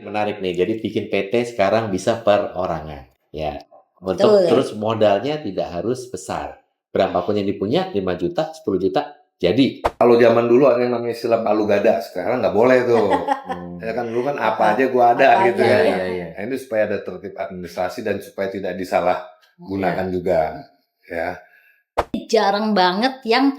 menarik nih. Jadi bikin PT sekarang bisa perorangan, ya. Betul. Terus modalnya tidak harus besar. Berapapun yang dipunya, 5 juta, 10 juta, jadi. Kalau zaman dulu ada yang namanya istilah palu gada, sekarang nggak boleh tuh. Ya kan dulu kan apa aja gua ada Apa gitu aja, ya. Iya. Nah, ini supaya ada tertib administrasi dan supaya tidak disalahgunakan juga, ya. Jarang banget yang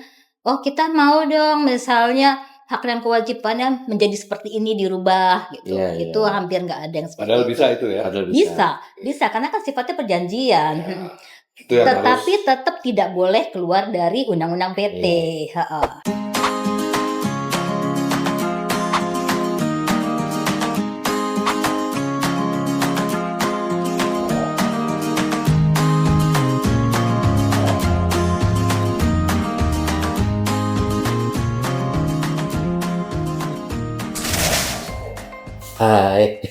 kita mau dong misalnya hak dan kewajibannya menjadi seperti ini dirubah gitu. Iya. Itu hampir nggak ada yang seperti Padahal itu. bisa itu ya. Padahal Bisa karena kan sifatnya perjanjian. Itu yang Tetapi harus. tetap tidak boleh keluar dari undang-undang PT. Hai.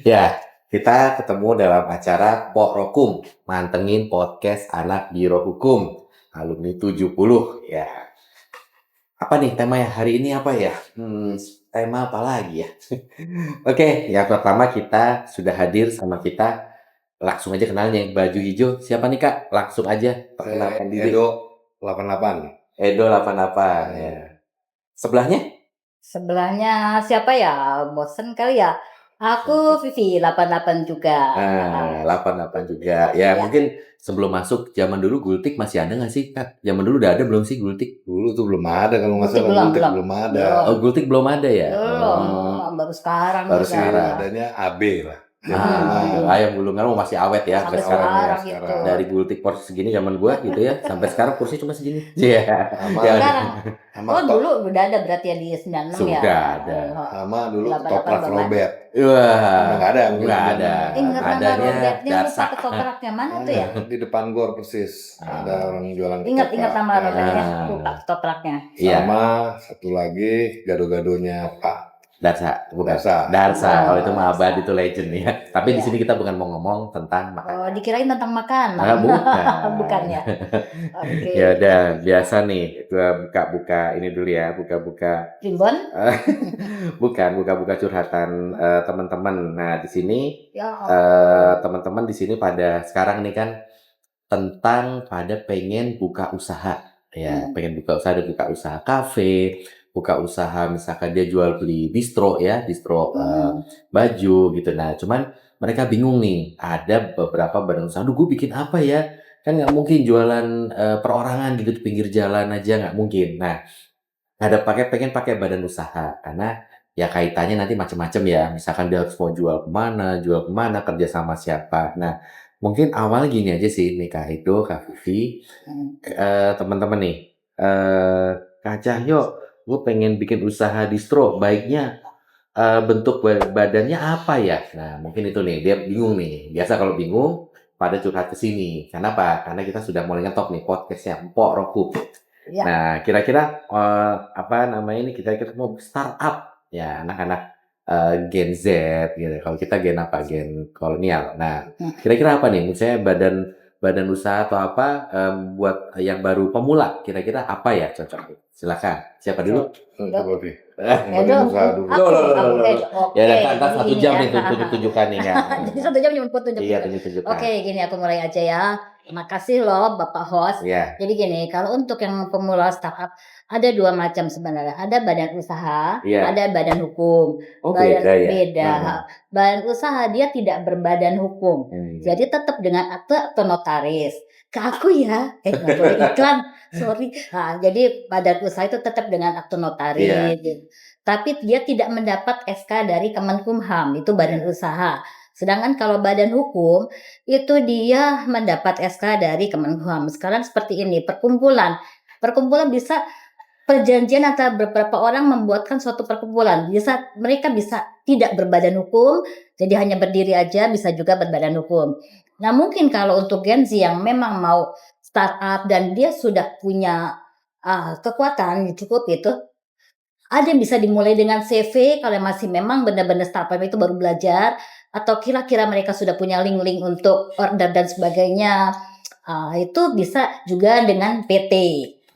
Ya, kita ketemu dalam acara Pok Rokum, mantengin podcast anak Biro Hukum, alumni 70 ya. Apa nih temanya hari ini apa ya? Tema apa lagi ya? Oke, yang pertama kita sudah hadir sama kita. Langsung aja kenalnya, baju hijau. Siapa nih Kak? Langsung aja perkenalkan diri. Edo 88. Edo 88 ya. Sebelahnya siapa ya? Bosen kali ya. Aku Vivi 88 juga. 88 juga. Ya, mungkin sebelum masuk zaman dulu Gultik masih ada nggak sih Kak? Zaman dulu udah ada belum sih Gultik? Dulu tuh belum ada kalau nggak Gultik salah. belum. Belum ada. Oh, Gultik belum ada ya? Baru sekarang. Baru juga. sekarang. Adanya AB lah. Ayam gulung kan masih awet ya Sampai sekarang ya. sekarang gitu. Dari Gultik porsi segini zaman gua gitu ya, sampai sekarang porsi cuma segini. Iya. Sekarang. Dulu udah ada berarti ya di 96 Sudah ya. ada. Sama dulu 88 toprak belum Robert. Wah, Nggak ada. Ingat nama Adanya Robertnya lupa Darsa. ketopraknya mana tuh ya? Di depan gor persis. Ada orang jualan Ingat ketoprak. nama Robertnya lupa ketopraknya. Iya. Sama satu lagi gado-gadonya Pak Darsa, bukan? Darsa. Oh, itu mah abad, itu legend ya. Tapi di sini kita bukan mau ngomong tentang makanan. Oh, dikirain tentang makanan. Bukan. Bukan ya. Oke. Ya udah, biasa nih. Gua buka-buka ini dulu ya, buka-buka. Primbon? Buka-buka curhatan teman-teman. Nah, di sini Ya. teman-teman di sini pada sekarang nih kan tentang pada pengen buka usaha. Ya, pengen buka usaha, buka usaha kafe, buka usaha misalkan dia jual beli distro baju gitu. Nah, cuman mereka bingung nih, ada beberapa badan usaha, gue bikin apa ya? Kan nggak mungkin jualan perorangan gitu di pinggir jalan aja, nggak mungkin. Nah, pengen pakai badan usaha karena ya kaitannya nanti macam-macam ya. Misalkan dia harus mau jual kemana, kerja sama siapa. Nah, mungkin awal gini aja sih nih Kak Edo, Kak Vivi, teman-teman nih, Kak Cahyo, gue pengen bikin usaha distro, baiknya bentuk badannya apa ya? Nah, mungkin itu nih, dia bingung nih. Biasa kalau bingung, pada curhat ke sini. Kenapa? Karena kita sudah mulai ngetop nih podcastnya Pok Rokum. Ya. Nah, kira-kira apa namanya ini? Kita mau startup ya, anak-anak Gen Z gitu. Kalau kita gen apa? Gen kolonial. Nah, kira-kira apa nih? Misalnya badan usaha atau apa buat yang baru pemula, kira-kira apa ya cocok? Silakan. Siapa dulu? Coba Pi. Ya, nanti 1 jam nih tunjuk-tunjukkan nih ya. Jadi 1 jam cuma tunjuk. Iya, tunjuk-tunjukkan. Oke, gini aku mulai aja ya. Makasih loh Bapak host. Iya. Jadi gini, kalau untuk yang pemula startup ada 2 macam sebenarnya. Ada badan usaha, ada badan hukum. Oh, beda ya? Beda. Badan usaha dia tidak berbadan hukum. Jadi tetap dengan akte atau notaris. Ke aku ya, nggak boleh iklan, sorry. Nah, jadi badan usaha itu tetap dengan akte notaris. Tapi dia tidak mendapat SK dari Kemenkumham, itu badan usaha. Sedangkan kalau badan hukum itu dia mendapat SK dari Kemenkumham. Sekarang seperti ini, perkumpulan bisa perjanjian antara beberapa orang membuatkan suatu perkumpulan. Mereka bisa tidak berbadan hukum, jadi hanya berdiri aja, bisa juga berbadan hukum. Nah, mungkin kalau untuk Gen Z yang memang mau startup dan dia sudah punya kekuatan cukup itu, ada yang bisa dimulai dengan CV kalau masih memang benar-benar startup itu baru belajar, atau kira-kira mereka sudah punya link-link untuk order dan sebagainya. Itu bisa juga dengan PT.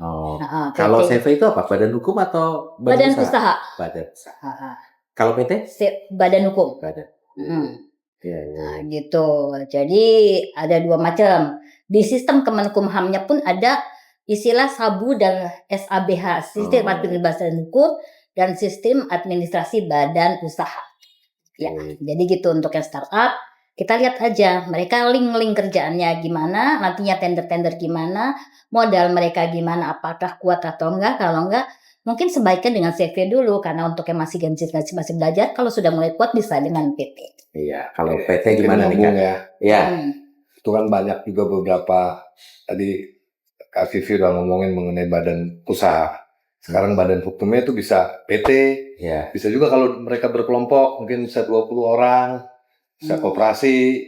Oh, kalau CV itu apa? Badan hukum atau badan usaha? Badan usaha. Kalau PT? Badan hukum. Badan. Iya, iya. Nah, gitu. Jadi ada 2 macam. Di sistem Kemenkumhamnya pun ada istilah SABU dan SABH, sistem administrasi hukum dan sistem administrasi badan usaha. Ya, jadi gitu untuk yang startup. Kita lihat aja mereka link kerjaannya gimana, nantinya tender gimana, modal mereka gimana, apakah kuat atau enggak. Kalau enggak, mungkin sebaiknya dengan CV dulu, karena untuk yang masih masih belajar, kalau sudah mulai kuat bisa dengan PT. Iya, kalau PT gimana nih Kak? Ya. Iya. Itu kan banyak juga beberapa tadi Kak Vivi udah ngomongin mengenai badan usaha. Sekarang badan hukumnya itu bisa PT, Iya. bisa juga kalau mereka berkelompok mungkin bisa 20 orang, bisa koperasi,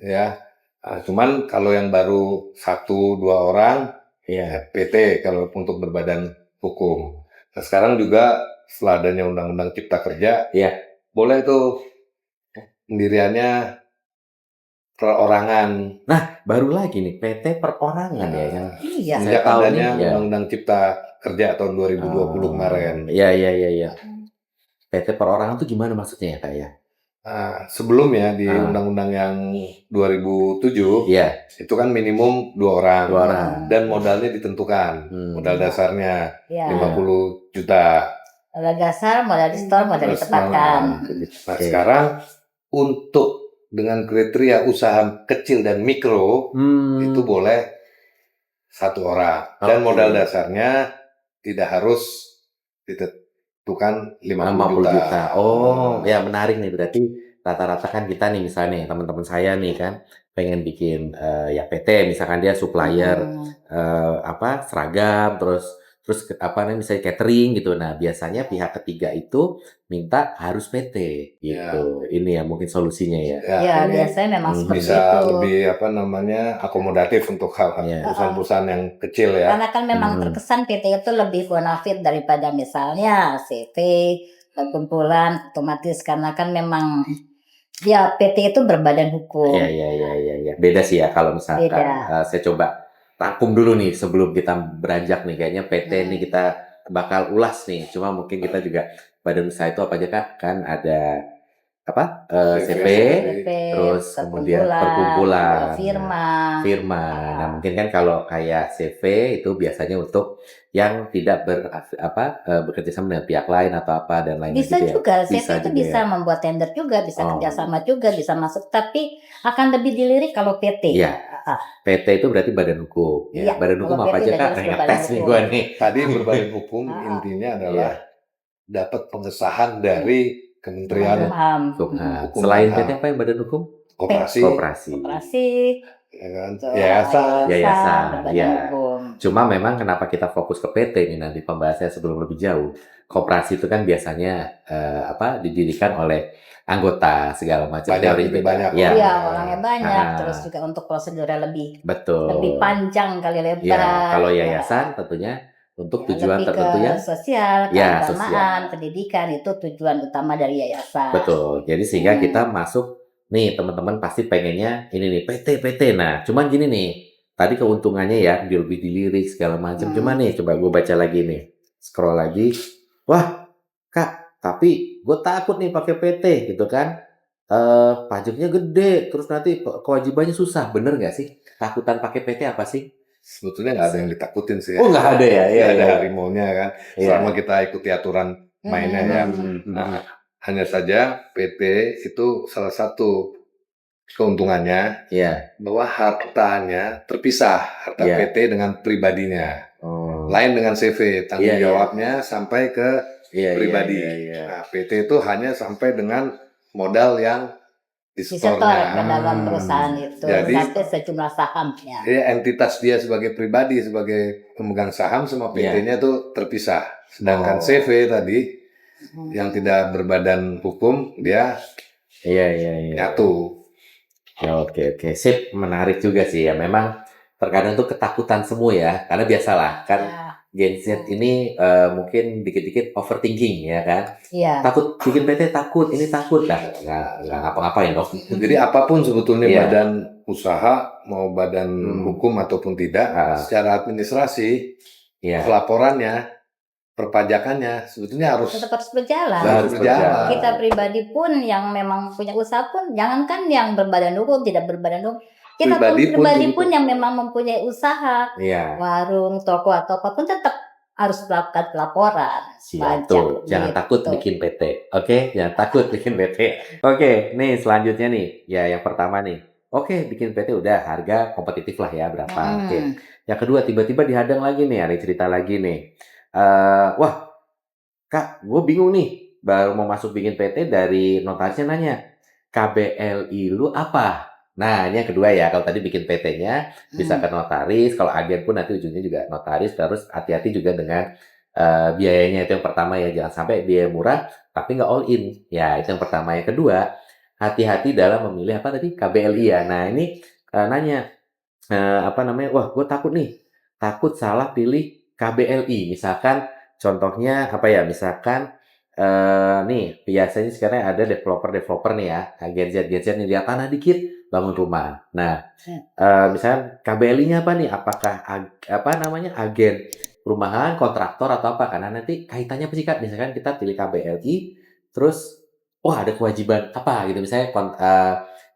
ya. Nah, cuman kalau yang baru 1-2 orang, Iya. PT kalau untuk berbadan hukum. Nah, sekarang juga setelah adanya Undang-Undang Cipta Kerja, Iya. boleh tuh pendiriannya perorangan. Nah, baru lagi nih PT perorangan ya yang Iya. Sejak tahu adanya nih, ya. Undang-Undang Cipta Kerja tahun 2020 kemarin. Iya. PT perorangan itu gimana maksudnya ya Kak ya? Nah, sebelumnya di Undang-Undang yang 2007, Iya. itu kan minimum 2 orang. 2 orang. Dan modalnya ditentukan. Modal dasarnya 50 juta. Modal dasar, modal di store, modal ditempatkan. Nah, sekarang untuk dengan kriteria usaha kecil dan mikro, itu boleh 1 orang. Dan modal dasarnya tidak harus ditentukan 50 juta. Oh, ya menarik nih. Berarti rata-rata kan kita nih misalnya teman-teman saya nih kan pengen bikin ya PT, misalkan dia supplier seragam, terus apa namanya misalnya catering gitu. Nah, biasanya pihak ketiga itu minta harus PT gitu. Ini ya mungkin solusinya ya. Ya, biasanya memang seperti Bisa itu. lebih akomodatif untuk hal perusahaan-perusahaan yang kecil ya. Karena kan memang terkesan PT itu lebih bonafit daripada misalnya CV, perkumpulan, otomatis karena kan memang ya PT itu berbadan hukum. Iya. Beda sih ya kalau misalkan saya coba rangkum dulu nih sebelum kita beranjak nih, kayaknya PT nih kita bakal ulas nih. Cuma mungkin kita juga badan usaha itu apa aja Kak? Kan ada apa? CV, terus kemudian perkumpulan, firma. Nah, mungkin kan kalau kayak CV itu biasanya untuk yang tidak bekerja sama dengan pihak lain atau apa dan lain-lain. Bisa gitu juga, ya. CV itu bisa membuat tender juga, bisa kerjasama juga, bisa masuk. Tapi akan lebih dilirik kalau PT. Iya. PT itu berarti badan hukum. Ya. Badan hukum apa aja Kak? Ngetes nih gue nih. Tadi berbadan hukum intinya adalah dapat pengesahan dari Kementerian Hukum. Selain PT apa yang badan hukum? Koperasi. Yayasan. Ya. Cuma memang kenapa kita fokus ke PT ini nanti pembahasannya sebelum lebih jauh. Koperasi itu kan biasanya didirikan oleh anggota segala macam. Banyak. Iya, orangnya banyak. Terus juga untuk prosedurnya lebih panjang kali lebar. Ya, kalau yayasan tentunya untuk tujuan tertentu ya sosial, keagamaan, pendidikan itu tujuan utama dari yayasan. Betul. Jadi sehingga kita masuk nih teman-teman pasti pengennya ini nih PT. Nah, cuman gini nih. Tadi keuntungannya ya lebih dilirik segala macam. Cuman nih coba gue baca lagi nih. Scroll lagi. Wah, Kak, tapi gue takut nih pakai PT gitu kan. Pajaknya gede, terus nanti kewajibannya susah. Bener nggak sih? Takutan pakai PT apa sih? Sebetulnya nggak ada yang ditakutin sih. Oh, nggak ada ya? Iya, ada harimaunya kan. Selama kita ikuti aturan mainnya ya. Nah, hanya saja PT itu salah satu keuntungannya bahwa hartanya terpisah, harta PT dengan pribadinya. Lain dengan CV, tanggung jawabnya sampai ke pribadi. Nah, PT itu hanya sampai dengan modal yang disetornya dalam perusahaan itu, sampai sejumlah sahamnya. Jadi entitas dia sebagai pribadi, sebagai pemegang saham sama PT-nya itu terpisah. Sedangkan CV tadi yang tidak berbadan hukum dia nyatu. Ya, oke. Sip, menarik juga sih ya. Memang terkadang tuh ketakutan semua ya, karena biasalah kan Gen Z ini mungkin dikit-dikit overthinking ya kan. Iya. Takut bikin PT, takut ini takut lah, nggak ngapa-ngapain dong. Jadi apapun sebetulnya badan usaha mau badan hukum ataupun tidak, secara administrasi pelaporannya perpajakannya sebetulnya tetap harus berjalan. harus berjalan. Kita pribadi pun yang memang punya usaha pun, jangankan yang berbadan hukum, tidak berbadan hukum, kita pribadi pun yang memang mempunyai usaha, warung, toko atau apapun tetap harus melakukan laporan. Tuh, jangan takut bikin PT. Oke, jangan takut bikin PT. Oke, nih selanjutnya nih. Ya, yang pertama nih. Oke, bikin PT udah harga kompetitif lah ya berapa. Oke. Yang kedua tiba-tiba dihadang lagi nih, ada cerita lagi nih. Wah, Kak, gue bingung nih. Baru mau masuk bikin PT dari notarisnya nanya, KBLI lu apa? Nah, ini yang kedua ya. Kalau tadi bikin PT-nya bisa ke notaris. Kalau agen pun nanti ujungnya juga notaris. Terus hati-hati juga dengan biayanya. Itu yang pertama ya. Jangan sampai biaya murah tapi nggak all in. Ya, itu yang pertama. Yang kedua, hati-hati dalam memilih apa tadi? KBLI ya. Nah, ini nanya apa namanya? Wah, gue takut nih. Takut salah pilih KBLI. Misalkan contohnya apa ya? Misalkan nih biasanya sekarang ada developer nih ya, gadget nih lihat tanah dikit bangun rumah. Nah, misalnya KBLI-nya apa nih? Apakah apa namanya agen perumahan, kontraktor atau apa? Karena nanti kaitannya apa sih Kak? Misalkan kita pilih KBLI, terus wah ada kewajiban apa gitu misalnya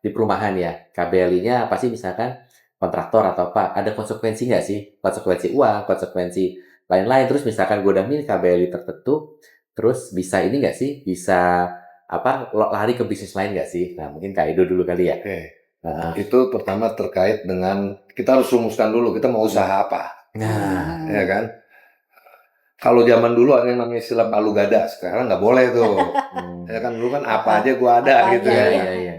di perumahan ya, KBLI-nya apa sih misalkan kontraktor atau apa? Ada konsekuensi nggak sih? Konsekuensi uang, konsekuensi lain-lain. Terus misalkan gue udah milih KBLI tertentu, terus bisa ini nggak sih? Bisa apa lari ke bisnis lain nggak sih? Nah mungkin Kak Edo dulu kali ya. Itu pertama terkait dengan kita harus rumuskan dulu kita mau usaha apa. Nah, ya kan. Kalau zaman dulu ada yang namanya istilah palu gada, sekarang nggak boleh tuh. Ya kan dulu kan apa aja gua ada gitu ya.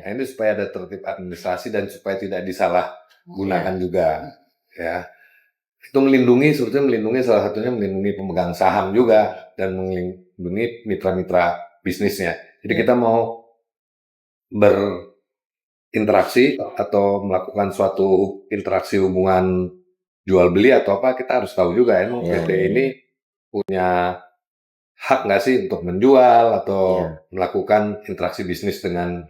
Nah, ini supaya ada tertib administrasi dan supaya tidak disalahgunakan juga. Ya. Itu sebetulnya melindungi salah satunya melindungi pemegang saham juga dan melindungi mitra-mitra bisnisnya. Jadi kita mau berinteraksi atau melakukan suatu interaksi hubungan jual beli atau apa, kita harus tahu juga ya, PT ini punya hak nggak sih untuk menjual atau melakukan interaksi bisnis dengan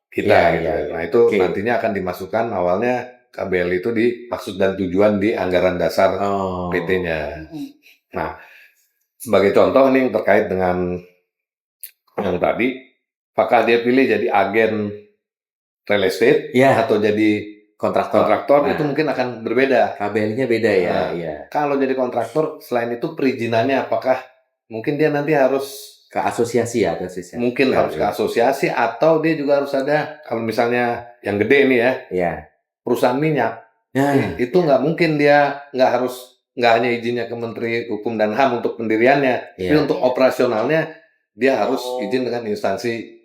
kita gitu. Nah itu nantinya akan dimasukkan awalnya KBL itu di maksud dan tujuan di anggaran dasar PT-nya. Nah, sebagai contoh nih terkait dengan yang tadi, apakah dia pilih jadi agen real estate atau jadi kontraktor itu mungkin akan berbeda. KBL-nya beda ya. Kalau jadi kontraktor, selain itu perizinannya apakah mungkin dia nanti harus ke asosiasi ya, mungkin harus ke asosiasi atau dia juga harus ada kalau misalnya yang gede nih ya. Perusahaan minyak, itu nggak mungkin dia nggak hanya izinnya ke Menteri Hukum dan HAM untuk pendiriannya, tapi untuk operasionalnya dia harus izin dengan instansi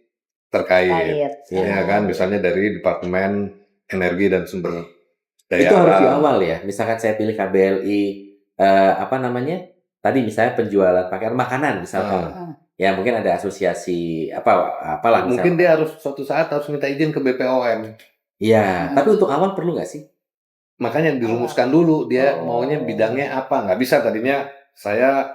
terkait, ya kan, misalnya dari Departemen Energi dan Sumber Daya. Itu harus di awal ya. Misalkan saya pilih KBLI, apa namanya? Tadi misalnya penjualan pakaian makanan misalkan. Ya mungkin ada asosiasi apalah. Mungkin dia harus suatu saat harus minta izin ke BPOM. Iya, tapi untuk awal perlu nggak sih? Makanya dirumuskan dulu dia maunya bidangnya apa. Nggak bisa tadinya saya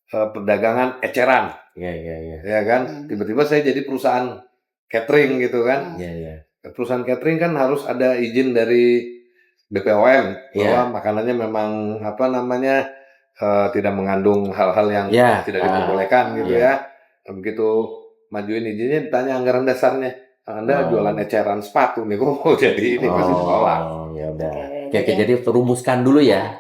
perdagangan eceran. Iya. Ya kan, tiba-tiba saya jadi perusahaan catering gitu kan. Iya. Perusahaan catering kan harus ada izin dari BPOM bahwa makanannya memang apa namanya tidak mengandung hal-hal yang tidak diperbolehkan gitu ya. Begitu majuin izinnya ditanya anggaran dasarnya. Anda jualan eceran sepatu nih, kok jadi ini pasti ditolak. Ya udah. Jadi rumuskan dulu ya.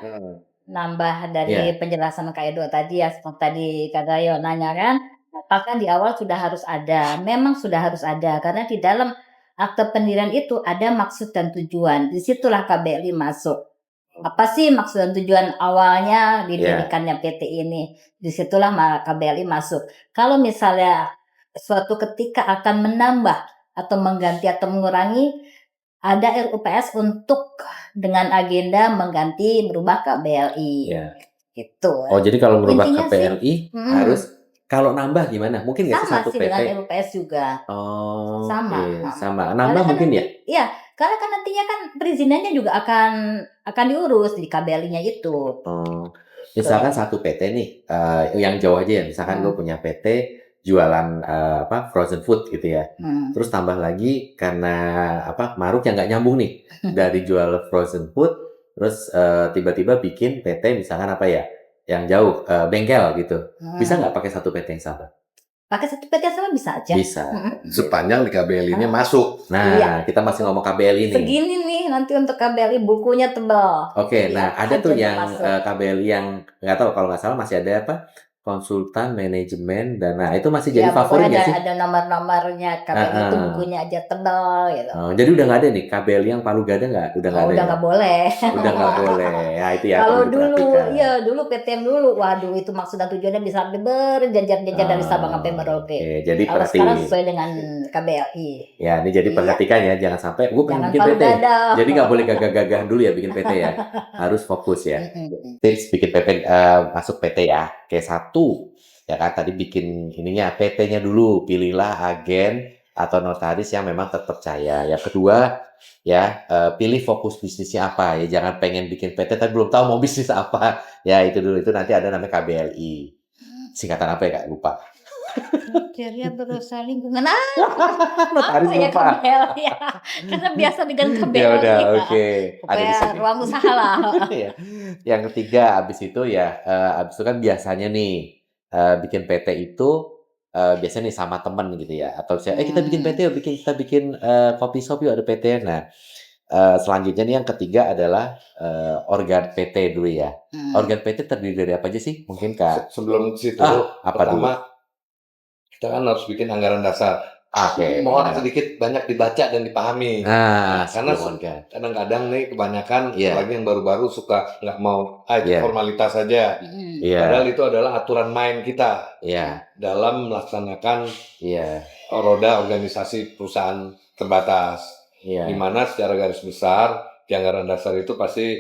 Nambah dari penjelasan Kak Edo tadi ya, seperti tadi Kak Dayo nanya kan, apakah di awal sudah harus ada? Memang sudah harus ada, karena di dalam akte pendirian itu ada maksud dan tujuan. Disitulah KBLI masuk. Apa sih maksud dan tujuan awalnya didirikannya PT ini? Disitulah KBLI masuk. Kalau misalnya suatu ketika akan menambah atau mengganti atau mengurangi, ada RUPS untuk dengan agenda mengganti berubah KBLI. Gitu. Oh, jadi kalau merubah KBLI harus kalau nambah gimana? Mungkin nggak sih satu PT? Sama sih dengan RUPS juga. Oh, sama. Nambah mungkin ya? Iya, karena kan nantinya kan perizinannya juga akan diurus di KBLI-nya itu. Misalkan satu PT nih, yang jauh aja ya. Misalkan gue punya PT jualan frozen food gitu ya. Terus tambah lagi karena maruk yang nggak nyambung nih dari jual frozen food, terus tiba-tiba bikin PT misalkan yang jauh, bengkel gitu. Bisa Hmm. nggak pakai satu PT yang sama? Pakai satu PT sama bisa aja. Bisa. Sepanjang di KBL ini masuk. Nah, Iya. kita masih ngomong KBL ini. Segini nih nanti untuk KBLI bukunya tebal. Oke, Jadi nah apa ada aja tuh udah yang masuk. KBLI yang nggak tahu kalau nggak salah masih ada apa konsultan manajemen dan nah itu masih Ya jadi favorit pokoknya nggak sih? ada nomor-nomornya KBLI itu Heeh. bukunya aja tebal gitu. Jadi udah nggak ada nih KBLI yang Palu Gada nggak? Udah nggak Oh, ada udah ya? nggak boleh. Udah nggak boleh. Ya itu ya Kalau perlu dulu, diperhatikan. iya dulu PTM dulu, waduh itu maksud dan tujuannya bisa sampai berjenjang-jenjang dari Sabang sampai Merauke. Oke, jadi Kalau sekarang perhatiin. sesuai dengan KBLI. Ya, ini jadi Iya. perhatikan ya, jangan sampai gue pengen Jangan bikin Palu PT. Gada. Jadi nggak boleh gagah-gagah dulu ya bikin PT ya. Harus fokus ya. Mm-mm. Tips bikin PT, masuk PT ya. Kayak satu, ya kan tadi bikin ininya PT-nya dulu. Pilihlah agen atau notaris yang memang terpercaya. Yang kedua, ya pilih fokus bisnisnya apa ya. Jangan pengen bikin PT tapi belum tahu mau bisnis apa. Ya itu dulu, itu nanti ada namanya KBLI. Singkatan apa ya Kak? Lupa. Kriteria berusaha lingkungan. Notaris Apa ya lupa. KBLI ya? Karena biasa dengan KBLI. Ya udah, oke. Ada di Supaya sini. ruang usaha lah. Ya. Yang ketiga, abis itu ya, abis itu kan biasanya nih bikin PT itu biasanya nih sama temen gitu ya, atau saya, kita bikin PT yuk, kita bikin kopi shop yuk ada PT. Nah, selanjutnya nih yang ketiga adalah organ PT dulu ya. Organ PT terdiri dari apa aja sih? Mungkin Kak? Sebelum ke situ, Apa dulu? pertama kita kan harus bikin anggaran dasar. Oke. Mohon sedikit banyak dibaca dan dipahami. Nah, Karena sebelum organ. kadang-kadang nih kebanyakan Iya. apalagi yang baru-baru suka nggak mau itu Iya. formalitas saja. Iya. Padahal itu adalah aturan main kita Iya. dalam melaksanakan Iya. roda organisasi perusahaan terbatas. Iya. Di mana secara garis besar di anggaran dasar itu pasti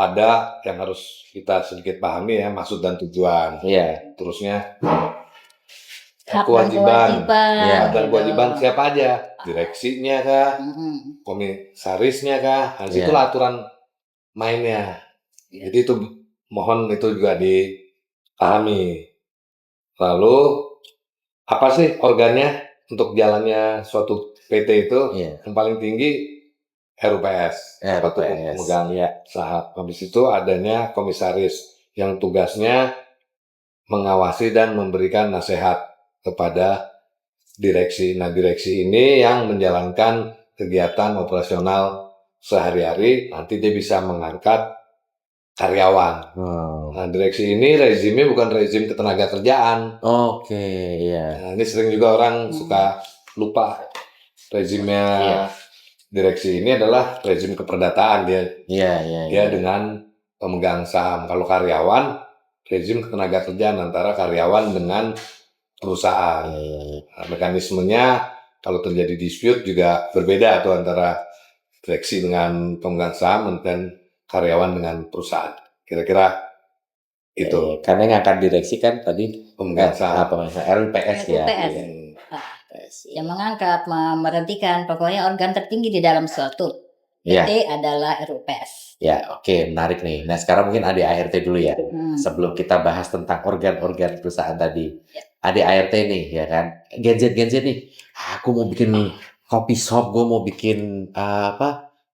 ada yang harus kita sedikit pahami ya, maksud dan tujuan. Iya. Terusnya Hak dan kewajiban. Iya. Hak dan gitu. kewajiban siapa aja? Direksinya kah? Mm-mm. Komisarisnya kah? Nah, Iya. itulah aturan mainnya. Jadi itu mohon itu juga dipahami. Lalu apa sih organnya untuk jalannya suatu PT itu? Iya. Yang paling tinggi RUPS, satu RUPS. pemegang saham. Habis itu adanya komisaris yang tugasnya mengawasi dan memberikan nasihat kepada direksi. Nah, direksi ini yang menjalankan kegiatan operasional sehari-hari, nanti dia bisa mengangkat karyawan. Nah, direksi ini rezimnya bukan rezim ketenaga kerjaan. Oke, iya. Nah, ini sering juga orang suka lupa. Rezimnya direksi ini adalah rezim keperdataan dia. Dia dengan pemegang saham. Kalau karyawan, rezim ketenaga kerjaan antara karyawan dengan perusahaan. Nah, mekanismenya kalau terjadi dispute juga berbeda tuh antara direksi dengan pemegang saham dan karyawan dengan perusahaan. Kira-kira itu. Karena yang akan direksi kan tadi Pemegang saham. RUPS ya. RUPS. Yang mengangkat, memberhentikan, pokoknya organ tertinggi di dalam suatu PT adalah RUPS. Ya, oke, menarik nih. Nah, sekarang mungkin ADART dulu ya. Sebelum kita bahas tentang organ-organ perusahaan tadi. ADART nih, ya kan. Gen Z nih. Aku mau bikin kopi shop, gue mau bikin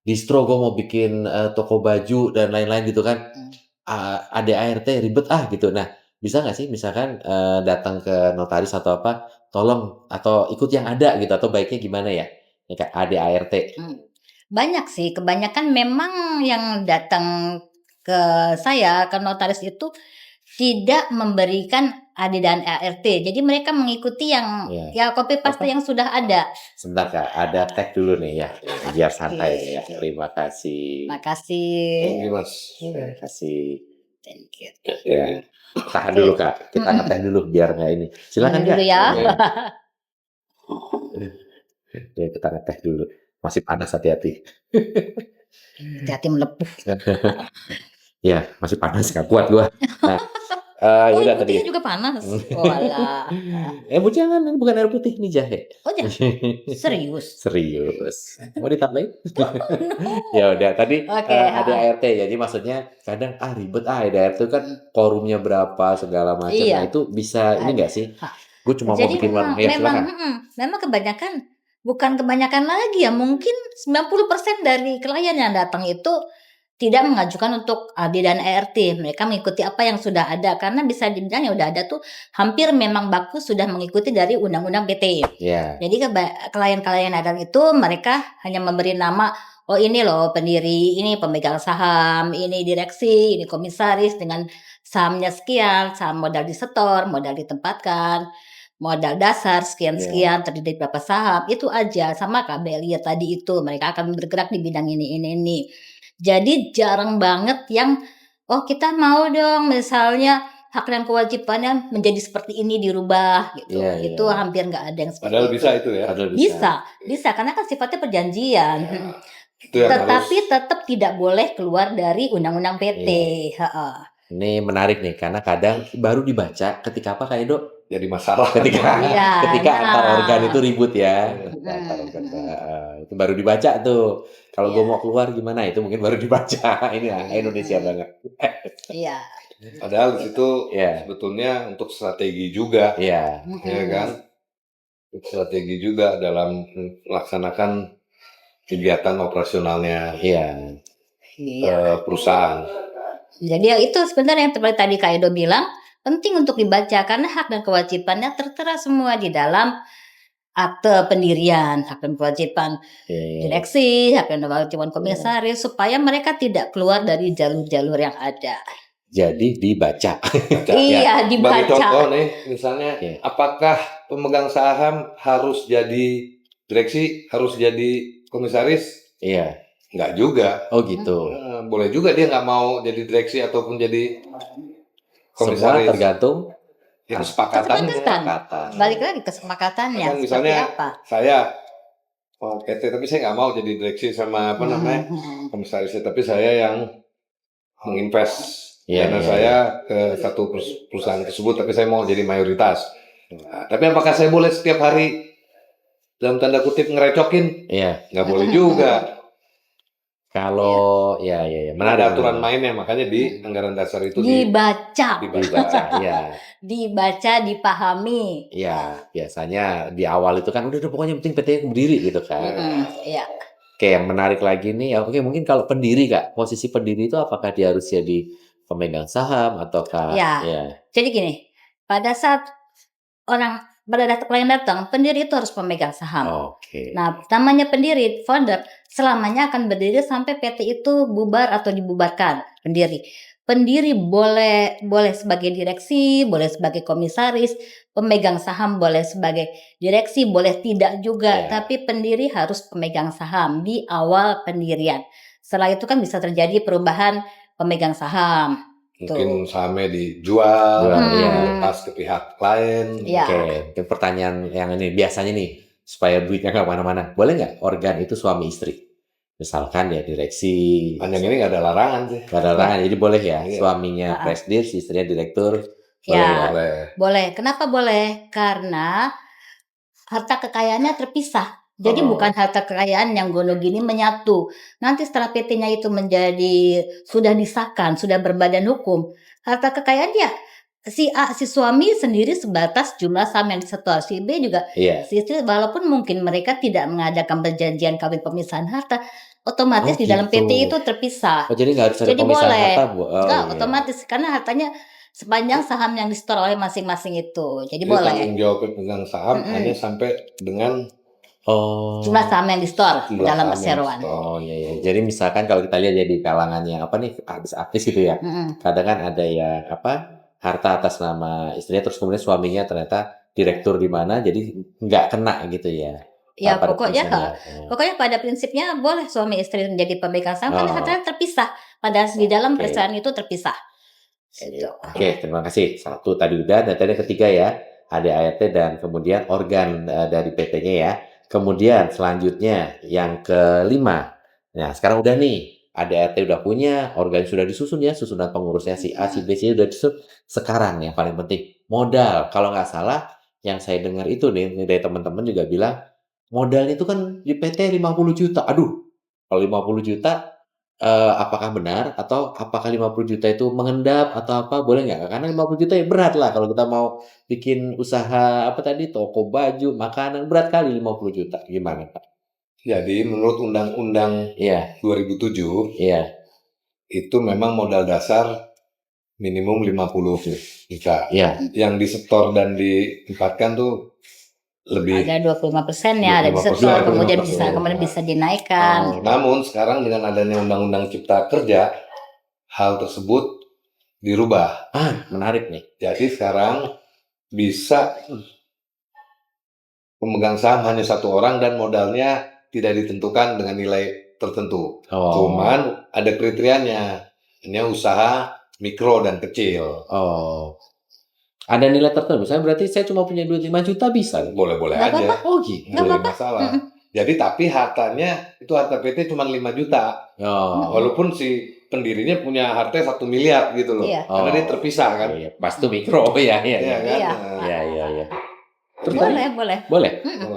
distro, gue mau bikin toko baju dan lain-lain gitu kan. ADART ribet gitu. Nah, bisa nggak sih misalkan datang ke notaris atau apa, tolong atau ikut yang ada gitu, atau baiknya gimana ya? Ya kayak ADART. Banyak sih, kebanyakan memang yang datang ke saya, ke notaris itu tidak memberikan AD dan ART. Jadi mereka mengikuti yang copy paste yang sudah ada. Sebentar Kak, ada tag dulu nih ya, biar santai ya. Terima kasih. Makasih. Terima kasih. Thank you. Ya. Tahan dulu Kak, kita ngeteh dulu biar nggak ini. Silakan dulu ya. Ya, kita ngeteh dulu. Masih panas, hati-hati. Hati-hati melepuh. Ya, masih panas, gak kuat gua. Nah, yaudah tadi juga panas. Oh alah. Jangan, ini bukan air putih, ini jahe. Oh jahe. Serius. Mau ditambahin? Ya udah, tadi ada ART. Jadi maksudnya kadang ribet ART itu kan forumnya berapa segala macam. Nah, itu bisa ini enggak sih? Gue cuma mau bikin memang kebanyakan, bukan kebanyakan lagi ya, mungkin 90% dari klien yang datang itu tidak mengajukan untuk AD dan ART. Mereka mengikuti apa yang sudah ada, karena bisa dibilang yang udah ada tuh hampir memang baku sudah mengikuti dari undang-undang PT. Jadi klien-klien adat itu mereka hanya memberi nama, oh ini loh pendiri, ini pemegang saham, ini direksi, ini komisaris dengan sahamnya sekian, saham modal disetor, modal ditempatkan, modal dasar sekian-sekian, terdiri dari berapa saham, itu aja. Sama KBLI tadi itu, mereka akan bergerak di bidang ini. Jadi jarang banget yang, oh kita mau dong misalnya hak dan kewajibannya menjadi seperti ini dirubah gitu. Itu hampir nggak ada yang seperti Padahal itu. bisa itu ya. Bisa karena kan sifatnya perjanjian. Itu yang Tetapi harus tetap tidak boleh keluar dari undang-undang PT. Ini menarik nih, karena kadang baru dibaca ketika apa Kak Edo? jadi masalah. Ketika Iya, antar organ itu ribut ya. Iya. Antar organ, itu baru dibaca tuh. Kalau gue Iya. mau keluar gimana? Itu mungkin baru dibaca. Ini Indonesia banget. Iya. Padahal di situ Iya. sebetulnya untuk strategi juga, Iya. ya kan? Strategi juga dalam melaksanakan kegiatan operasionalnya Iya. perusahaan. Jadi ya itu sebenarnya yang seperti tadi Kak Edo bilang, penting untuk dibaca karena hak dan kewajibannya tertera semua di dalam akte pendirian, hak dan kewajiban direksi, hak dan kewajiban komisaris, supaya mereka tidak keluar dari jalur-jalur yang ada. Jadi dibaca. Iya, Bagi dibaca. contoh nih, misalnya, apakah pemegang saham harus jadi direksi, harus jadi komisaris? Iya. Nggak juga. Oh gitu. Boleh juga dia nggak mau jadi direksi ataupun jadi Semua komisaris. tergantung Kesepakatan. Balik lagi kesepakatannya. Kan misalnya seperti apa? saya PT tapi saya nggak mau jadi direksi sama apa namanya komisarisnya, tapi saya yang menginvest dana saya ke satu perusahaan tersebut, tapi saya mau jadi mayoritas. Nah, tapi apakah saya boleh setiap hari dalam tanda kutip ngerecokin? Iya. Nggak boleh juga. Kalau Ada aturan mainnya, makanya di anggaran dasar itu dibaca, ya. dibaca, dipahami. Iya, biasanya di awal itu kan udah pokoknya penting PT berdiri gitu kan. Iya. Oke, yang menarik lagi nih, oke mungkin kalau pendiri Kak, posisi pendiri itu apakah dia harus jadi pemegang saham ataukah? Ya. Jadi gini, pada saat klien datang, pendiri itu harus pemegang saham. Oke. Nah, namanya pendiri, founder, selamanya akan berdiri sampai PT itu bubar atau dibubarkan. Pendiri boleh sebagai direksi, boleh sebagai komisaris, pemegang saham boleh sebagai direksi, boleh tidak juga. Tapi pendiri harus pemegang saham di awal pendirian. Setelah itu kan bisa terjadi perubahan pemegang saham. Mungkin sahamnya dijual, lepas ke pihak lain. Oke, pertanyaan yang ini biasanya nih, supaya duitnya nggak kemana-mana. Boleh nggak organ itu suami istri? Misalkan ya direksi. Panjang ini nggak ada larangan sih. Nggak ada larangan, jadi boleh ya. Suaminya presidir, istrinya direktur. Boleh. Kenapa boleh? Karena harta kekayaannya terpisah. Jadi bukan harta kekayaan yang gono gini menyatu. Nanti setelah PT-nya itu sudah disahkan, sudah berbadan hukum, harta kekayaan ya si A, si suami sendiri sebatas jumlah saham yang disetor, si B juga si istri, walaupun mungkin mereka tidak mengadakan perjanjian kawin pemisahan harta, otomatis di dalam PT itu terpisah. Jadi nggak harus ada pemisahan harta, otomatis karena hartanya sepanjang saham yang disetor oleh masing-masing itu, jadi boleh. Tanggung jawab pemegang saham hanya sampai dengan jumlah saham yang disetor dalam perseroan. Iya. Jadi misalkan kalau kita lihat ya di kalangannya artis gitu ya, kadang kan ada ya harta atas nama istrinya, terus kemudian suaminya ternyata direktur di mana, jadi nggak kena gitu ya. Ya pokoknya pada prinsipnya boleh suami istri menjadi pemegang saham karena hartanya terpisah. Pada di dalam perusahaan itu terpisah. Oke, terima kasih. Satu tadi udah, dan tadi ketiga ya, ada ART dan kemudian organ dari PT-nya ya. Kemudian selanjutnya yang kelima. Nah, sekarang udah nih, ada ART udah punya, organ sudah disusun ya, susunan pengurusnya si A, si B, si udah disusun. Sekarang yang paling penting, modal. Kalau nggak salah, yang saya dengar itu nih, dari teman-teman juga bilang, modalnya itu kan di PT 50 juta. Aduh, kalau 50 juta, apakah benar atau apakah 50 juta itu mengendap atau apa, boleh nggak? Karena 50 juta ya berat lah kalau kita mau bikin usaha toko baju, makanan, berat kali 50 juta. Gimana Pak? Jadi menurut Undang-Undang 2007, itu memang modal dasar minimum 50 juta. Iya. Yang disetor dan ditempatkan tuh lebih Ada 25% ya, ada 25%, disetor, kemudian 25%. bisa dinaikkan. Namun sekarang dengan adanya Undang-Undang Cipta Kerja, hal tersebut dirubah. Menarik nih. Jadi sekarang bisa pemegang saham hanya satu orang dan modalnya tidak ditentukan dengan nilai tertentu. Cuman ada kriterianya. Ini usaha mikro dan kecil. Ada nilai tertentu. Misalnya berarti saya cuma punya duit 5 juta bisa. Boleh-boleh Nggak aja. apa-apa. Gitu. Nggak Boleh apa-apa. masalah. Jadi tapi hartanya itu harta PT cuma 5 juta. Walaupun si pendirinya punya harta 1 miliar gitu loh. Iya. Karena dia terpisah kan. Iya, pas itu mikro ya. Iya kan? Iya. Iya. Terus Boleh. boleh.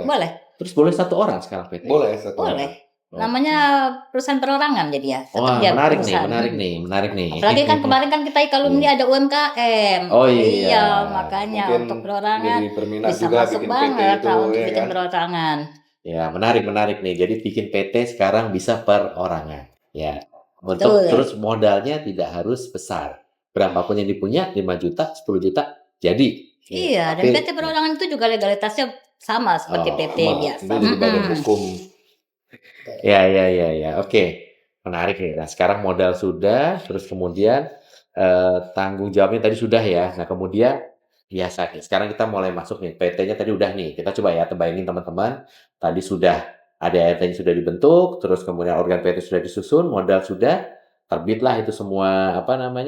Boleh. Terus boleh satu orang sekarang PT. Boleh satu Boleh. orang. Namanya perusahaan perorangan jadi ya. Tetap Wah, dia menarik perusahaan. menarik nih. Apalagi kan kemarin kan kita alumni ada UMKM. Oh iya. Makanya Mungkin untuk perorangan jadi berminat bisa juga masuk bikin banget PT itu, untuk ya bikin kan? perorangan. Ya, menarik nih. Jadi bikin PT sekarang bisa perorangan. Ya. Betul. Terus modalnya tidak harus besar. Berapapun yang dipunya, 5 juta, 10 juta, jadi. Iya, dan PT perorangan itu juga legalitasnya sama seperti PT biasa. Itu jadi badan hukum. Ya. Oke. Menarik nih. Nah, sekarang modal sudah, terus kemudian tanggung jawabnya tadi sudah ya. Nah, kemudian biasa nih. Sekarang kita mulai masuk nih. PT-nya tadi udah nih. Kita coba ya bayangin teman-teman. Tadi sudah ada ART-nya sudah dibentuk, terus kemudian organ PT sudah disusun, modal sudah, terbitlah itu semua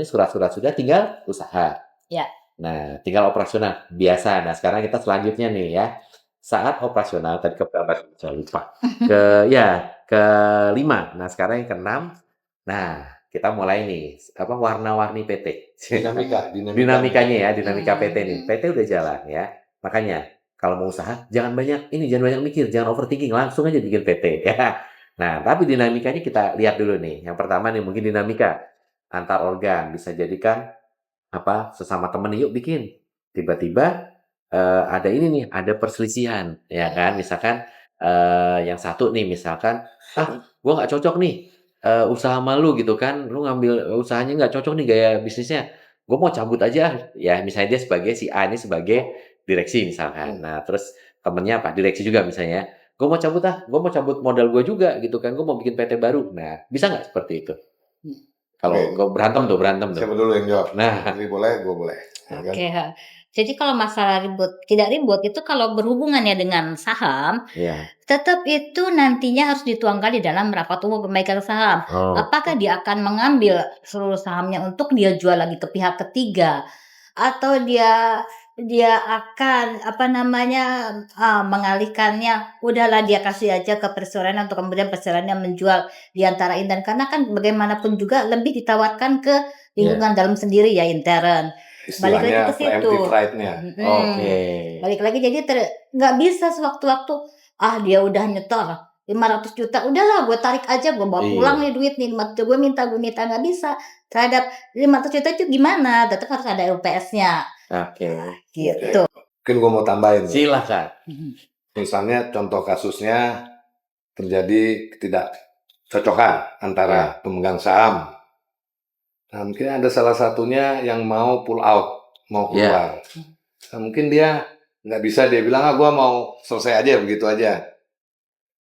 surat-surat sudah, tinggal usaha. Ya. Nah, tinggal operasional biasa. Nah, sekarang kita selanjutnya nih ya. Saat operasional tadi keberapa? Saya lupa. Ke-5. Nah, sekarang yang ke-6. Nah, kita mulai nih warna-warni PT. Dinamikanya ya, dinamika PT nih. PT udah jalan ya. Makanya kalau mau usaha jangan banyak mikir, jangan overthinking, langsung aja bikin PT ya. Nah, tapi dinamikanya kita lihat dulu nih. Yang pertama nih mungkin dinamika antar organ, bisa jadikan sesama temen yuk bikin. Tiba-tiba ada ini nih, ada perselisihan ya kan. Misalkan yang satu nih misalkan, gue nggak cocok nih usaha malu gitu kan, lu ngambil usahanya nggak cocok nih gaya bisnisnya, gue mau cabut aja ya. Misalnya dia sebagai si A ini sebagai direksi misalkan. Nah terus temennya direksi juga misalnya, gue mau cabut modal gue juga gitu kan, gue mau bikin PT baru. Nah bisa nggak seperti itu? Kalau gue berantem tuh. Siapa dulu yang jawab? Nah, ini boleh, gue boleh. Oke. Jadi kalau masalah tidak ribut itu kalau berhubungannya dengan saham, tetap itu nantinya harus dituangkan di dalam rapat umum pemegang saham. Apakah dia akan mengambil seluruh sahamnya untuk dia jual lagi ke pihak ketiga, atau dia akan mengalihkannya, udahlah dia kasih aja ke perseroan untuk kemudian perseroannya menjual di antara intern, karena kan bagaimanapun juga lebih ditawarkan ke lingkungan dalam sendiri ya, intern. Balik lagi ke situ. Balik lagi, jadi nggak bisa sewaktu-waktu dia udah nyetor 500 juta, udahlah gue tarik aja, gue bawa pulang nih duit nih, gue minta, nggak bisa. Terhadap 500 juta itu gimana? Tetap harus ada LPS-nya. Gitu. Mungkin gue mau tambahin. Silakan. Misalnya contoh kasusnya terjadi ketidakcocokan antara pemegang saham. Nah, mungkin ada salah satunya yang mau pull out, mau keluar. Nah, mungkin dia nggak bisa, dia bilang gue mau selesai aja begitu aja.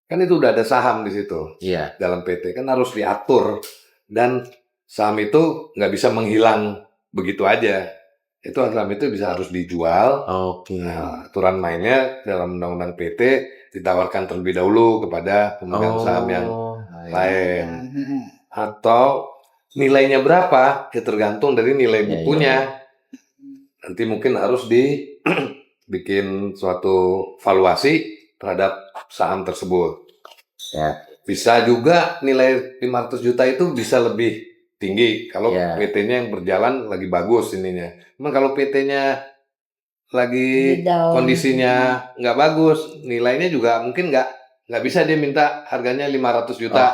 Kan itu udah ada saham di situ. Dalam PT kan harus diatur, dan saham itu nggak bisa menghilang begitu aja. Itu saham itu harus dijual. Nah, aturan mainnya dalam undang-undang PT ditawarkan terlebih dahulu kepada pemegang saham yang lain. Atau nilainya berapa, tergantung dari nilai bukunya. Nanti mungkin harus dibikin suatu valuasi terhadap saham tersebut. Bisa juga nilai 500 juta itu bisa lebih tinggi kalau PT-nya yang berjalan lagi bagus ininya. Memang kalau PT-nya lagi kondisinya nggak bagus, nilainya juga mungkin nggak bisa dia minta harganya 500 juta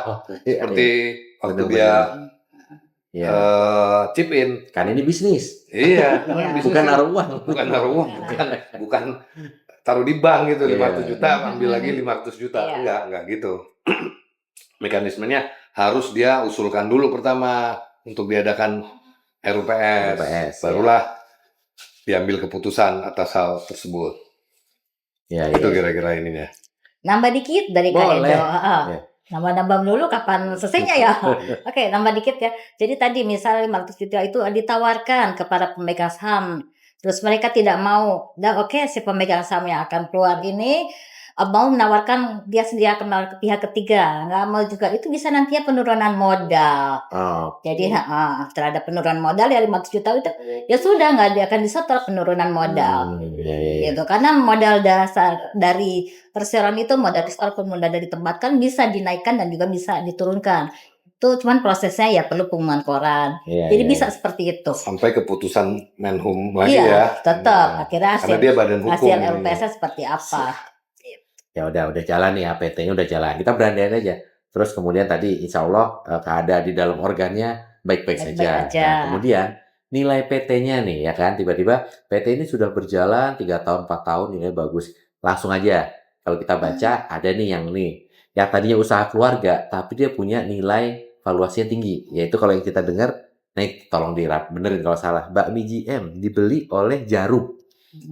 seperti waktu dia chip in. Kan ini bisnis. Iya. Bukan naruh uang. Bukan taruh di bank gitu 500 juta ambil lagi 500 juta. Enggak gitu. Mekanismenya harus dia usulkan dulu pertama untuk diadakan RUPS, RUPS, barulah diambil keputusan atas hal tersebut. Ya, Itu ya. kira-kira ininya. Nambah dikit dari Kak Boleh. Edo. Ya. Nambah dulu kapan selesainya ya? Oke, nambah dikit ya. Jadi tadi misalnya 500 juta itu ditawarkan kepada pemegang saham. Terus mereka tidak mau. Dan oke, si pemegang saham yang akan keluar ini mau menawarkan dia sendiri akan menawarkan ke pihak ketiga. Nggak mau juga. Itu bisa nantinya penurunan modal. Jadi terhadap penurunan modal ya 500 juta itu ya sudah nggak akan disetor penurunan modal. Gitu. Karena modal dasar dari perseroan itu modal dasar pun modal dari tempat kan bisa dinaikkan dan juga bisa diturunkan. Itu cuman prosesnya ya perlu pengumuman koran. Jadi bisa seperti itu. Sampai keputusan Menhum lagi Iya, ya. tetap akhirnya Karena dia badan hukum. hasil LPS seperti apa. Ya udah jalan nih ya, PT-nya udah jalan. Kita berandai aja. Terus kemudian tadi insya Allah keadaan di dalam organnya baik-baik saja. Nah, kemudian nilai PT-nya nih ya kan, tiba-tiba PT ini sudah berjalan 3 tahun 4 tahun nilai bagus. Langsung aja kalau kita baca ada nih yang tadinya usaha keluarga tapi dia punya nilai valuasinya tinggi. Yaitu kalau yang kita dengar, nih tolong benerin kalau salah, bakmi GM dibeli oleh Jarum.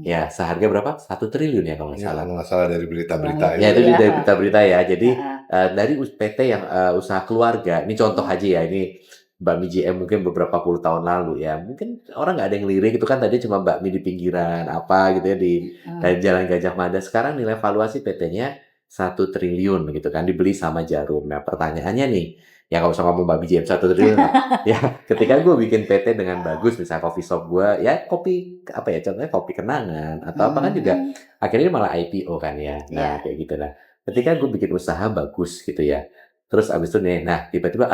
Ya, seharga berapa? 1 triliun ya kalau nggak salah. Kalau nggak salah dari berita-berita Ya, itu dari berita-berita ya. Jadi dari PT yang usaha keluarga, ini contoh aja ya, ini bakmi GM mungkin beberapa puluh tahun lalu ya. Mungkin orang nggak ada yang lirik, itu kan tadi cuma bakmi di pinggiran apa gitu ya di Jalan Gajah Mada. Sekarang nilai valuasi PT-nya 1 triliun gitu kan, dibeli sama Jarum. Nah, pertanyaannya nih, ya nggak usah ngomong bakmi GM 1 triliun lah. Ya, ketika gue bikin PT dengan bagus, misalnya coffee shop gue, ya kopi apa ya, contohnya kopi kenangan atau apa kan juga akhirnya malah IPO kan ya. Nah, kayak gitu. Nah, ketika gue bikin usaha bagus gitu ya, terus abis itu nih, nah tiba-tiba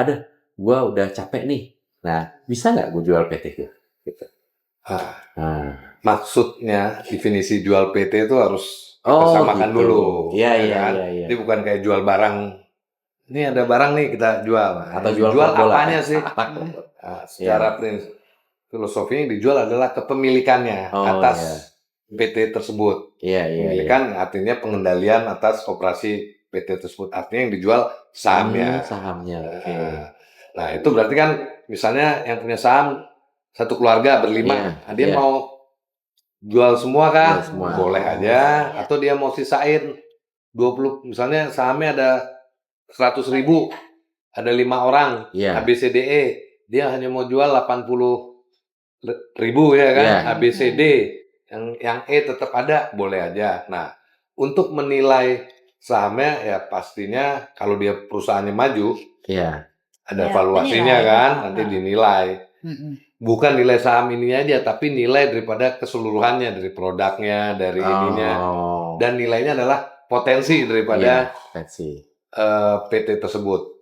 gue udah capek nih. Nah, bisa nggak gue jual PT gitu? Maksudnya definisi jual PT itu harus kita samakan gitu. dulu. Iya. Ini bukan kayak jual barang. Ini ada barang nih kita jual. Atau jual apanya sih? Secara filosofinya yang dijual adalah kepemilikannya atas PT tersebut. Pemilikan artinya pengendalian atas operasi PT tersebut. Artinya yang dijual sahamnya. Sahamnya. Nah, itu berarti kan misalnya yang punya saham satu keluarga berlima, dia mau jual semua kan? Boleh aja. Atau dia mau sisain 20, misalnya sahamnya ada 100.000, ada 5 orang, ABCDE, dia hanya mau jual 80.000 ya kan? ABCD, yang E tetap ada, boleh aja. Nah, untuk menilai sahamnya ya pastinya kalau dia perusahaannya maju, ada valuasinya kan, nanti dinilai. Bukan nilai saham ininya aja, tapi nilai daripada keseluruhannya, dari produknya, dari ininya, dan nilainya adalah potensi daripada PT tersebut.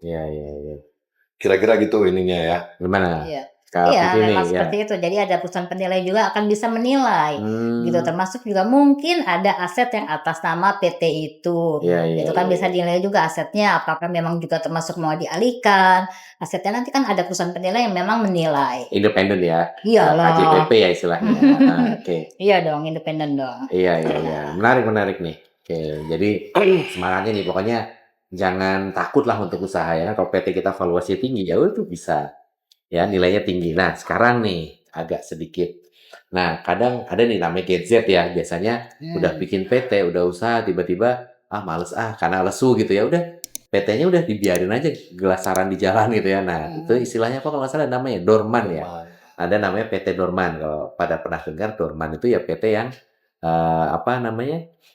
Kira-kira gitu ininya ya. Gimana? Iya, memang seperti itu. Jadi ada perusahaan penilai juga akan bisa menilai, gitu. Termasuk juga mungkin ada aset yang atas nama PT itu, itu kan bisa dinilai juga asetnya. Apakah memang juga termasuk mau dialihkan asetnya? Nanti kan ada perusahaan penilai yang memang menilai. Independen ya. Iya lah. KJPP ya istilahnya. Iya dong, independen dong. Iya. Menarik nih. Jadi semangatnya nih pokoknya jangan takut lah untuk usaha ya. Kalau PT kita valuasi tinggi ya itu bisa. Ya, nilainya tinggi. Nah, sekarang nih agak sedikit. Nah, kadang ada nih namanya Gen Z ya. Biasanya udah bikin PT, udah usaha, tiba-tiba males karena lesu gitu ya. Udah PT-nya udah dibiarin aja gelasaran di jalan gitu ya. Nah, itu istilahnya apa kalau nggak salah namanya dorman ya. Ada namanya PT dorman. Kalau pada pernah dengar dorman itu ya PT yang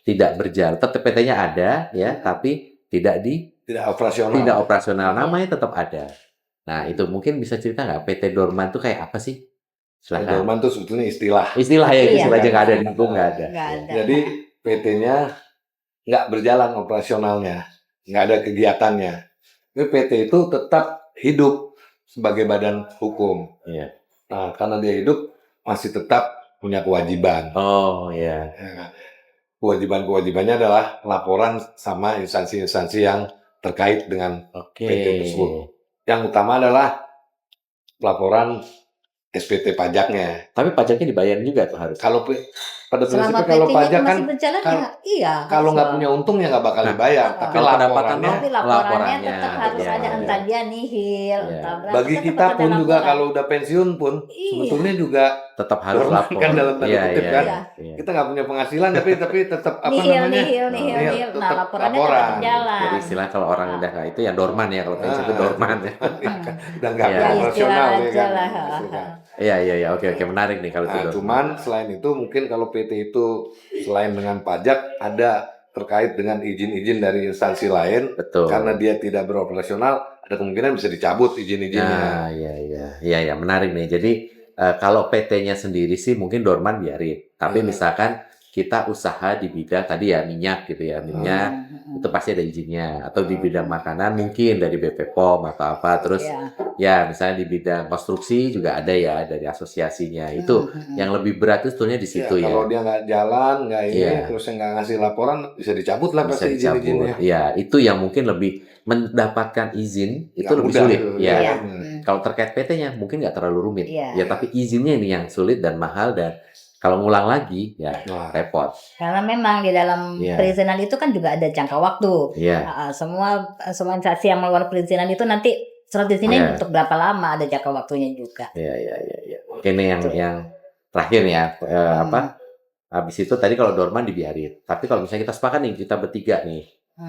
tidak berjalan. Tetap PT-nya ada ya, tapi tidak operasional. Tidak operasional. Namanya tetap ada. Nah, itu mungkin bisa cerita nggak PT dorman itu kayak apa sih? PT dorman itu sebetulnya istilah. Istilah aja nggak ada di hukum nggak ada. Jadi PT-nya nggak berjalan operasionalnya, nggak ada kegiatannya. Tapi PT itu tetap hidup sebagai badan hukum. Nah, karena dia hidup masih tetap punya kewajiban. Kewajiban-kewajibannya adalah laporan sama instansi-instansi yang terkait dengan PT tersebut. Yang utama adalah laporan SPT pajaknya. Tapi pajaknya dibayar juga tuh harus. pada Selama prinsipnya kalau PT-nya itu pajak kan masih berjalan kan ya, iya. kalau nggak harus. punya untung ya nggak bakal Nah, dibayar. Tapi kalau pendapatan laporannya, Tapi laporannya laporannya, tetap harus iya, ada, iya. entah dia nihil, Iya. entah berapa, bagi tetap kita ada pun juga laporan. kalau udah pensiun pun Iya. sebetulnya juga Tetap harus normal lapor. kan dalam tanda Iya, kutip iya, kan. iya, iya. Kita nggak punya penghasilan tapi tetap apa Nihil, namanya? nihil, Oh, nihil, Iya, nihil. Nah, tetap laporannya tetap laporan. berjalan. Jadi istilah kalau orang udah nggak itu ya dorman ya, kalau pensiun itu Ah, dorman ya. udah nggak Iya. Ya istilah operasional ya aja kan. lah. Gitu kan. Iya, iya, iya. Oke, oke, menarik nih kalau itu Nah, dorman. cuman selain itu mungkin kalau PT itu selain dengan pajak ada terkait dengan izin-izin dari instansi lain Betul. karena dia tidak beroperasional ada kemungkinan bisa dicabut izin-izinnya. Nah, iya, iya, iya, iya, menarik nih. Jadi kalau PT-nya sendiri sih mungkin dorman biarin. Tapi misalkan kita usaha di bidang tadi ya minyak gitu ya, minyak itu pasti ada izinnya. Atau di bidang makanan mungkin dari BP POM atau apa. Terus Ya. ya misalnya di bidang konstruksi juga ada ya dari asosiasinya. Itu yang lebih berat itu sebetulnya di situ ya. Kalau dia nggak jalan, nggak ini, Iya. terus nggak ngasih laporan, bisa dicabut lah Bisa pasti izin-izinnya. dicabut. Ya, itu yang mungkin lebih mendapatkan izin itu Nggak lebih mudah sulit. tuh, Ya. Iya. Kalau terkait PT-nya mungkin nggak terlalu rumit. Iya. Ya, tapi izinnya ini yang sulit dan mahal dan kalau ngulang lagi ya Nah, repot. Karena memang di dalam Iya. perizinan itu kan juga ada jangka waktu. Iya. Semua instansi yang mengeluarkan perizinan itu nanti surat izinnya Iya. untuk berapa lama, ada jangka waktunya juga. Iya, iya, iya, iya. Oke, ini yang terakhir ya, apa? Habis itu tadi kalau dorman dibiarin. Tapi kalau misalnya kita sepakat nih, kita bertiga nih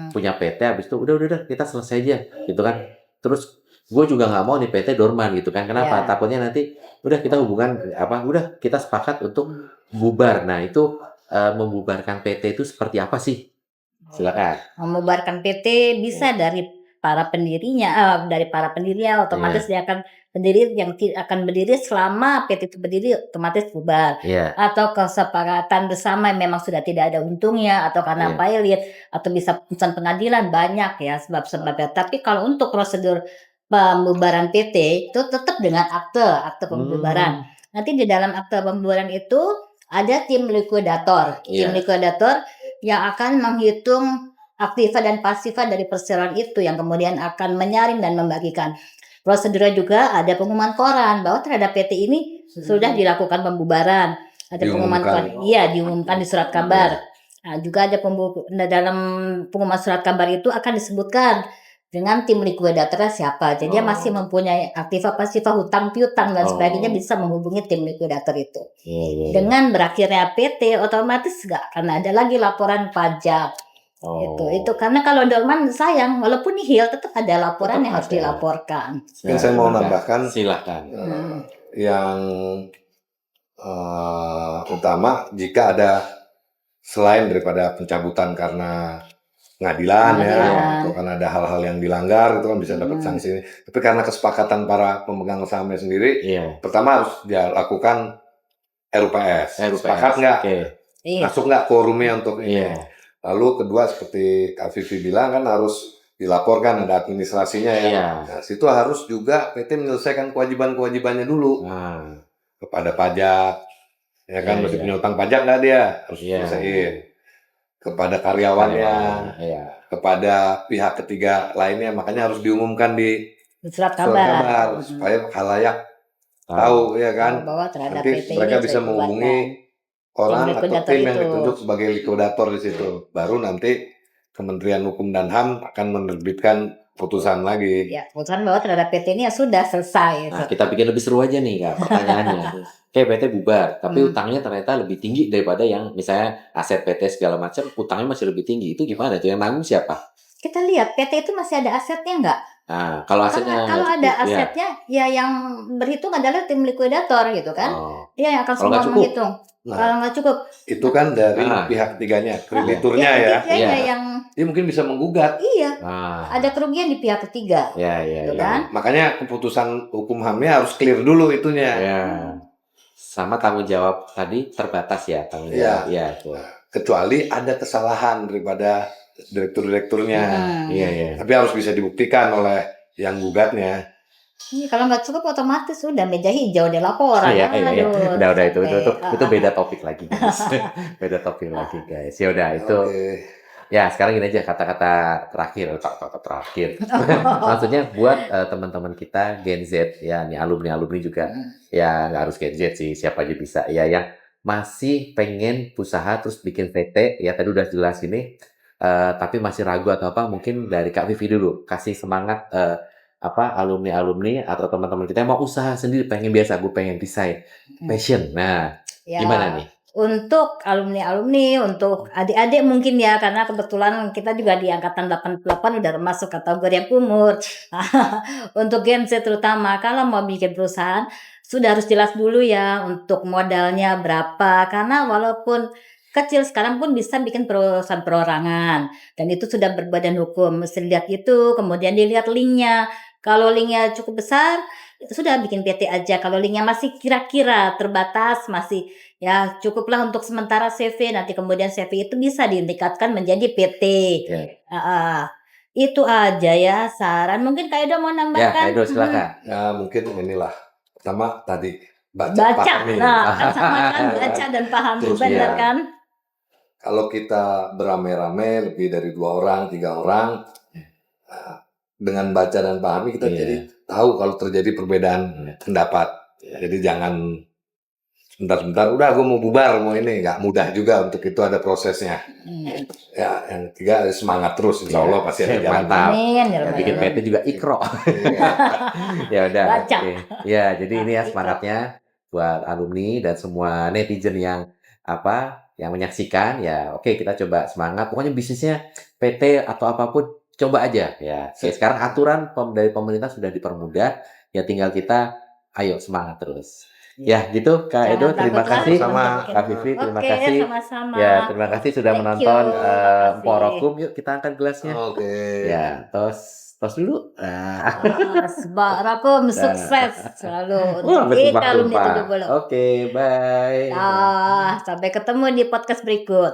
punya PT, habis itu udah kita selesai aja, gitu kan. Terus gue juga nggak mau nih PT dorman gitu kan. Kenapa? Iya. Takutnya nanti udah kita hubungan apa? Udah kita sepakat untuk bubar. Nah itu membubarkan PT itu seperti apa sih? Silakan. Membubarkan PT bisa dari para pendirinya, otomatis dia akan berdiri akan berdiri selama PT itu berdiri otomatis bubar. Iya. Atau kesepakatan bersama yang memang sudah tidak ada untungnya atau karena Iya. pilot atau bisa putusan pengadilan banyak ya sebab-sebabnya. Tapi kalau untuk prosedur pembubaran PT itu tetap dengan akte pembubaran. Nanti di dalam akte pembubaran itu ada tim likuidator. Tim Iya. likuidator yang akan menghitung aktiva dan pasiva dari perseroan itu yang kemudian akan menyaring dan membagikan. Prosedurnya juga ada pengumuman koran bahwa terhadap PT ini sudah dilakukan pembubaran. Ada pengumuman koran. Iya, diumumkan di surat kabar. Nah, juga ada dalam pengumuman surat kabar itu akan disebutkan dengan tim likuidatornya siapa. Jadi dia masih mempunyai aktiva pasiva hutang piutang dan sebagainya bisa menghubungi tim likuidator itu. Iya. Dengan berakhirnya PT otomatis nggak akan ada lagi laporan pajak. Itu karena kalau dorman sayang walaupun nihil tetap ada laporan Tetap yang harus ada. dilaporkan. mungkin saya mau nambahkan Silakan. yang utama jika ada selain daripada pencabutan karena pengadilan ya atau karena ada hal-hal yang dilanggar itu kan bisa dapat sanksi. Tapi karena kesepakatan para pemegang sahamnya sendiri, Iya. pertama harus dia lakukan RUPS. Sepakat nggak? Oke. Iya. Masuk nggak quorumnya untuk ini? Iya. Lalu kedua seperti Kak Vivi bilang kan harus dilaporkan ada administrasinya ya. Iya. Nah, situ harus juga PT menyelesaikan kewajiban-kewajibannya dulu Nah, kepada pajak. Ya kan Iya, masih iya. punya utang pajak nggak dia harus Iya. selesaiin. Kepada karyawannya, Iya. kepada pihak ketiga lainnya, makanya harus diumumkan di Surat surat kabar. kabar supaya khalayak tahu ya kan. Bahwa terhadap Nanti PT mereka ini bisa sudah menghubungi Tim orang atau likuidator tim yang itu. ditunjuk sebagai likuidator di situ. Baru nanti Kementerian Hukum dan HAM akan menerbitkan putusan lagi. Ya, putusan bahwa terhadap PT ini ya sudah selesai. Nah, kita bikin lebih seru aja nih, Kak, pertanyaannya. Kayak PT bubar, tapi utangnya ternyata lebih tinggi daripada yang misalnya aset PT segala macam, utangnya masih lebih tinggi. Itu gimana tuh? Yang nanggung siapa? Kita lihat PT itu masih ada asetnya nggak? Nah, kalau asetnya Kalau nggak ada cukup, ya. asetnya, ya yang berhitung adalah tim likuidator gitu kan. Oh. Dia yang akan Kalau semua nggak cukup? menghitung. Nah. Kalau nggak cukup, Itu kan dari Ah. pihak ketiganya, krediturnya ya. Ketiga Iya. yang Dia mungkin bisa menggugat. iya Nah, ada kerugian di pihak ketiga. ya, ya, Gitu ya. kan? Makanya keputusan hukum HAM-nya harus clear dulu itunya. Ya. Sama tanggung jawab tadi terbatas ya tanggung jawab. Ya, tuh. Kecuali ada kesalahan daripada direktur-direkturnya. Iya, iya. Tapi harus bisa dibuktikan oleh yang gugatnya. Ini kalau nggak cukup otomatis sudah meja hijau dia laporan. Iya, iya, iya. Aduh, Udah itu sampai, beda topik lagi, guys. Beda topik lagi, guys. Ya udah itu. Oke. Ya, sekarang gini aja kata-kata terakhir. Maksudnya buat teman-teman kita Gen Z ya, nih alumni-alumni juga ya nggak harus Gen Z sih, siapa aja bisa ya yang masih pengen usaha terus bikin PT, ya tadi udah jelas ini, tapi masih ragu atau apa, mungkin dari Kak Vivi dulu, kasih semangat, alumni-alumni atau teman-teman kita yang mau usaha sendiri, pengen biasa, gue pengen desain, passion. Nah, Ya, gimana nih? untuk alumni-alumni, untuk adik-adik mungkin ya, karena kebetulan kita juga di angkatan 88 udah masuk kategori yang umur. Untuk Gen Z terutama, kalau mau bikin perusahaan, sudah harus jelas dulu ya untuk modalnya berapa. Karena walaupun kecil sekarang pun bisa bikin perusahaan perorangan. Dan itu sudah berbadan hukum. Mesti lihat itu, kemudian dilihat linknya. Kalau linknya cukup besar, sudah bikin PT aja. Kalau linknya masih kira-kira terbatas, masih ya cukuplah untuk sementara CV, nanti kemudian CV itu bisa ditingkatkan menjadi PT. Ya. Itu aja ya saran. Mungkin Kak Edo mau Ya, nambahkan? Kak Edo silakan. Ya mungkin inilah pertama tadi baca Baca, pahami. nah kan sama kan baca dan pahami, Terus, benar ya. kan? Kalau kita beramai-ramai lebih dari 2 orang, 3 orang, dengan baca dan pahami kita Iya. jadi tahu kalau terjadi perbedaan pendapat. Jadi jangan sebentar-sebentar udah gue mau bubar mau ini, nggak mudah juga untuk itu, ada prosesnya. Ya, yang ketiga semangat terus, insya Allah pasti ada jalan. Mantap. Amin, ya Ya, Rabbal bikin Alamin. PT juga ikro. Ya udah. Baca. Oke. Ya, jadi ini ya Ikro. semangatnya buat alumni dan semua netizen yang yang menyaksikan ya. Oke, kita coba semangat. Pokoknya bisnisnya PT atau apapun coba aja ya. Sekarang aturan dari pemerintah sudah dipermudah. Ya tinggal kita ayo semangat terus. Ya, gitu Kak Jangan Edo, terima takut kasih. lagi Sama. untuk bikin. Kak Vivi, terima Oke, kasih. sama-sama. Ya, terima kasih sudah Thank menonton you, makasih. Emporokum. Yuk kita angkat gelasnya. Oke. Ya, tos dulu. Nah. Barakum sukses selalu Wah, untuk kita alumni bertumpah-tumpah. 70. Oke, bye. Sampai ketemu di podcast berikut.